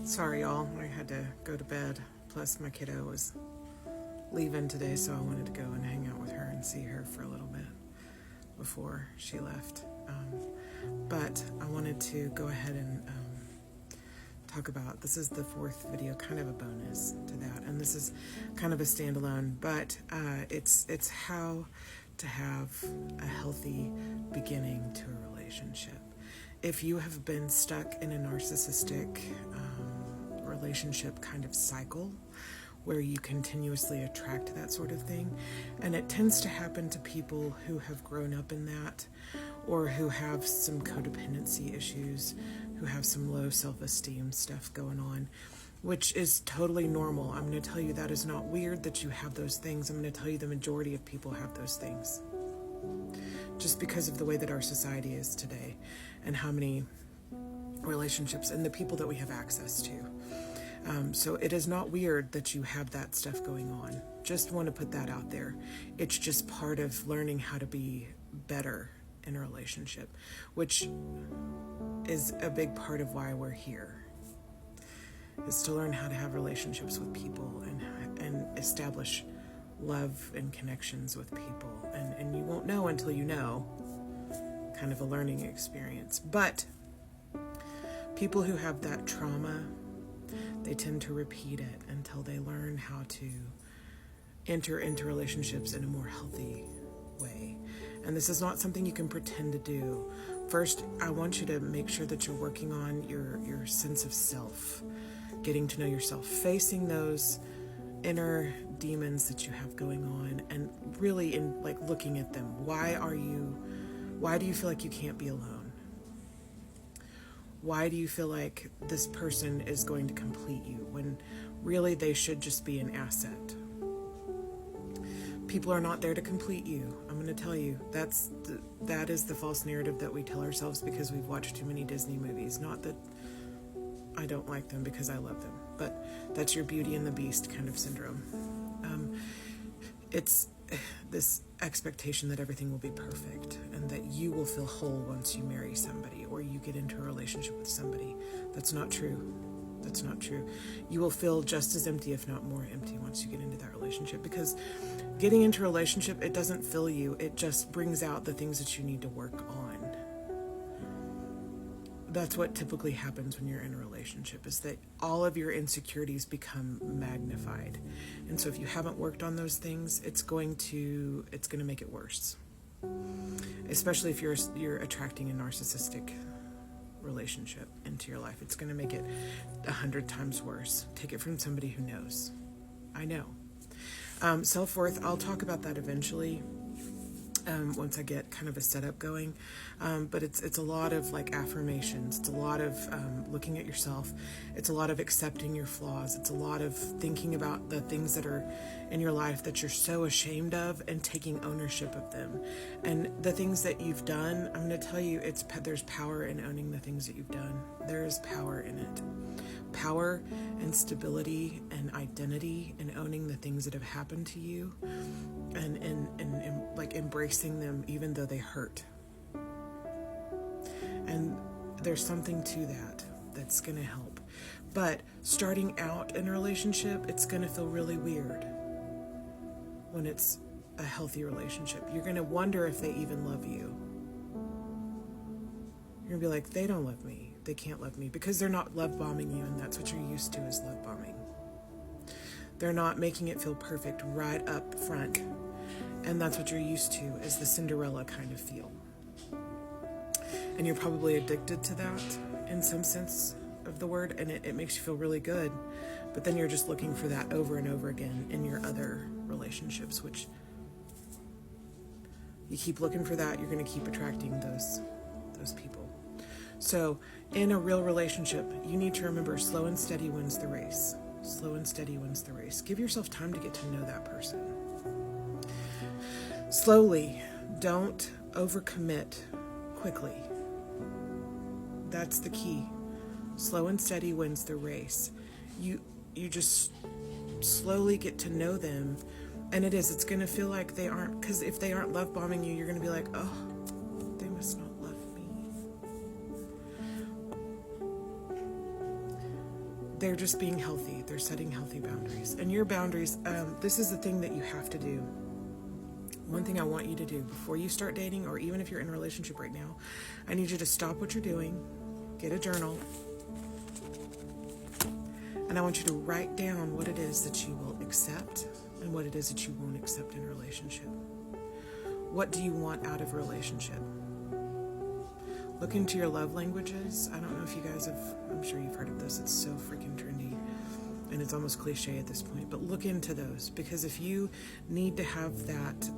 Sorry, y'all. I had to go to bed. Plus, my kiddo was leaving today, so I wanted to go and hang out with her and see her for a little bit before she left. But I wanted to go ahead and talk about, this is the fourth video, kind of a bonus to that, and this is kind of a standalone, but it's how to have a healthy beginning to a relationship. If you have been stuck in a narcissistic relationship kind of cycle where you continuously attract that sort of thing, and it tends to happen to people who have grown up in that, or who have some codependency issues, who have some low self-esteem stuff going on, which is totally normal. I'm going to tell you that is not weird that you have those things. I'm going to tell you the majority of people have those things, just because of the way that our society is today and how many relationships and the people that we have access to. So it is not weird that you have that stuff going on. Just want to put that out there. It's just part of learning how to be better in a relationship, which is a big part of why we're here, is to learn how to have relationships with people and establish love and connections with people. And you won't know until you know, kind of a learning experience. But people who have that trauma, they tend to repeat it until they learn how to enter into relationships in a more healthy way. And this is not something you can pretend to do. First, I want you to make sure that you're working on your sense of self, getting to know yourself, facing those inner demons that you have going on, and really looking at them. Why do you feel like you can't be alone? Why do you feel like this person is going to complete you when really they should just be an asset? People are not there to complete you. I'm going to tell you, that is the false narrative that we tell ourselves because we've watched too many Disney movies. Not that I don't like them, because I love them, but that's your Beauty and the Beast kind of syndrome. It's this expectation that everything will be perfect and that you will feel whole once you marry somebody or you get into a relationship with somebody. That's not true. That's not true. You will feel just as empty, if not more empty, once you get into that relationship, because getting into a relationship, it doesn't fill you. It just brings out the things that you need to work on. That's what typically happens when you're in a relationship, is that all of your insecurities become magnified. And so if you haven't worked on those things, it's going to make it worse. Especially if you're attracting a narcissistic relationship into your life. It's going to make it 100 times worse. Take it from somebody who knows. I know. Self-worth, I'll talk about that eventually. Once I get kind of a setup going, but it's a lot of affirmations. It's a lot of looking at yourself. It's a lot of accepting your flaws. It's a lot of thinking about the things that are in your life that you're so ashamed of and taking ownership of them. And the things that you've done, I'm going to tell you, there's power in owning the things that you've done. There is power in it. Power and stability and identity and owning the things that have happened to you and embracing them even though they hurt. And there's something to that's going to help. But starting out in a relationship, it's going to feel really weird when it's a healthy relationship. You're going to wonder if they even love you. You're going to be like, they don't love me. They can't love me, because they're not love bombing you, and that's what you're used to, is love bombing. They're not making it feel perfect right up front, and that's what you're used to, is the Cinderella kind of feel. And you're probably addicted to that in some sense of the word, and it makes you feel really good, but then you're just looking for that over and over again in your other relationships, which you keep looking for that, you're going to keep attracting those people. So in a real relationship, you need to remember, slow and steady wins the race. Slow and steady wins the race. Give yourself time to get to know that person. Slowly. Don't overcommit quickly. That's the key. Slow and steady wins the race. You just slowly get to know them, and it's going to feel like they aren't, because if they aren't love bombing you, you're going to be like, oh, they must not love me. they're just being healthy. They're setting healthy boundaries. And your boundaries, this is the thing that you have to do. One thing I want you to do before you start dating, or even if you're in a relationship right now, I need you to stop what you're doing, get a journal, and I want you to write down what it is that you will accept and what it is that you won't accept in a relationship. What do you want out of a relationship? Look into your love languages. I don't know if you guys have, I'm sure you've heard of this. It's so freaking trendy and it's almost cliche at this point, but look into those, because if you need to have that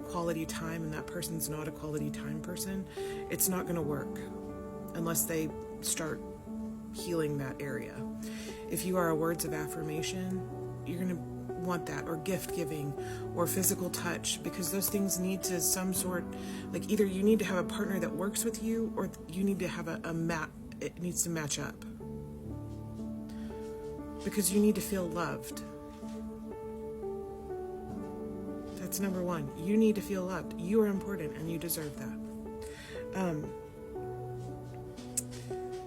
quality time and that person's not a quality time person, it's not going to work unless they start healing that area. If you are a words of affirmation, you're going to want that, or gift giving, or physical touch, because those things need to some sort, like either you need to have a partner that works with you, or you need to have it needs to match up, because you need to feel loved. That's number one. You need to feel loved. You are important and you deserve that.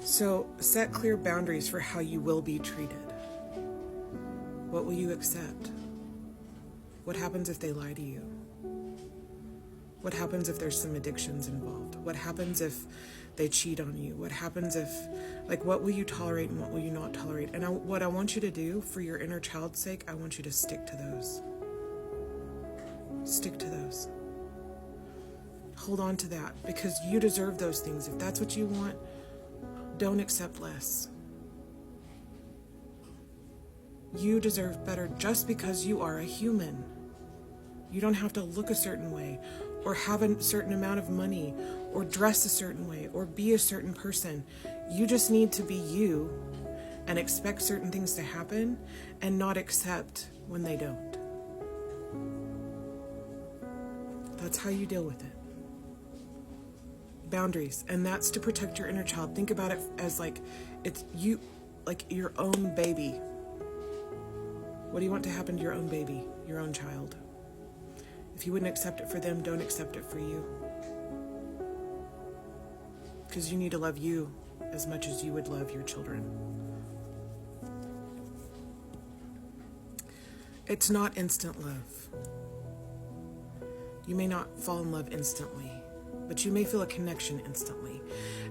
So set clear boundaries for how you will be treated. What will you accept? What happens if they lie to you? What happens if there's some addictions involved? What happens if they cheat on you? What happens if, like, what will you tolerate and what will you not tolerate? And what I want you to do for your inner child's sake, I want you to stick to those. Stick to those. Hold on to that, because you deserve those things. If that's what you want, don't accept less. You deserve better just because you are a human. You don't have to look a certain way, or have a certain amount of money, or dress a certain way, or be a certain person. You just need to be you and expect certain things to happen and not accept when they don't. That's how you deal with it. Boundaries, and that's to protect your inner child. Think about it as like it's you, like your own baby. What do you want to happen to your own baby, your own child? If you wouldn't accept it for them, don't accept it for you. Because you need to love you as much as you would love your children. It's not instant love. You may not fall in love instantly, but you may feel a connection instantly.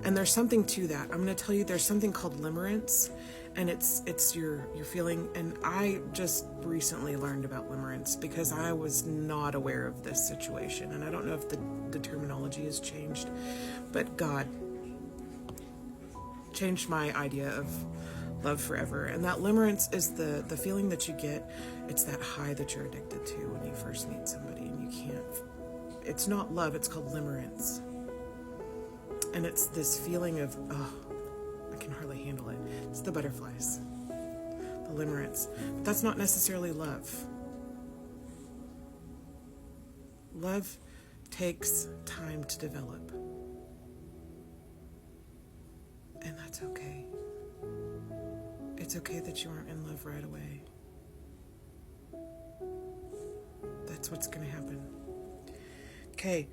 And there's something to that. I'm going to tell you there's something called limerence, and it's your feeling. And I just recently learned about limerence because I was not aware of this situation. And I don't know if the terminology has changed, but God changed my idea of love forever. And that limerence is the feeling that you get. It's that high that you're addicted to when you first meet somebody and you can't. It's not love, it's called limerence. And it's this feeling of, oh, I can hardly handle it. It's the butterflies, the limerence. But that's not necessarily love. Love takes time to develop. And that's okay. It's okay that you aren't in love right away. That's what's going to happen. Okay,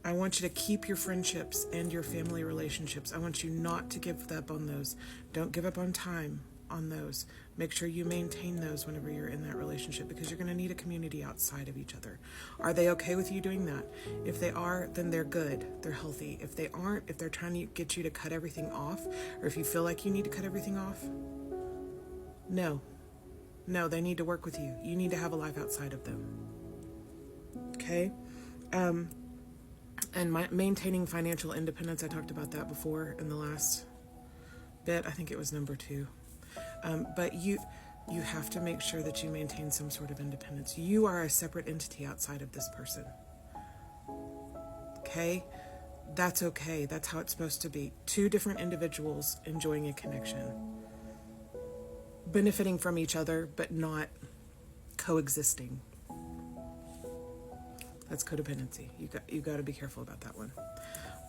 I want you to keep your friendships and your family relationships. I want you not to give up on those. Don't give up on time on those. Make sure you maintain those whenever you're in that relationship, because you're going to need a community outside of each other. Are they okay with you doing that? If they are, then they're good. They're healthy. If they aren't, if they're trying to get you to cut everything off, or if you feel like you need to cut everything off, no, they need to work with you. You need to have a life outside of them. Okay? And maintaining financial independence, I talked about that before in the last bit. I think it was number 2. But you have to make sure that you maintain some sort of independence. You are a separate entity outside of this person. Okay? That's okay. That's how it's supposed to be. 2 different individuals enjoying a connection. Benefiting from each other, but not coexisting. That's codependency. You got to be careful about that one.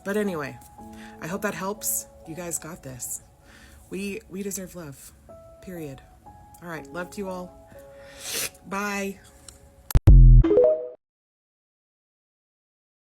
But anyway, I hope that helps. You guys got this. We deserve love. Period. All right. Love to you all. Bye.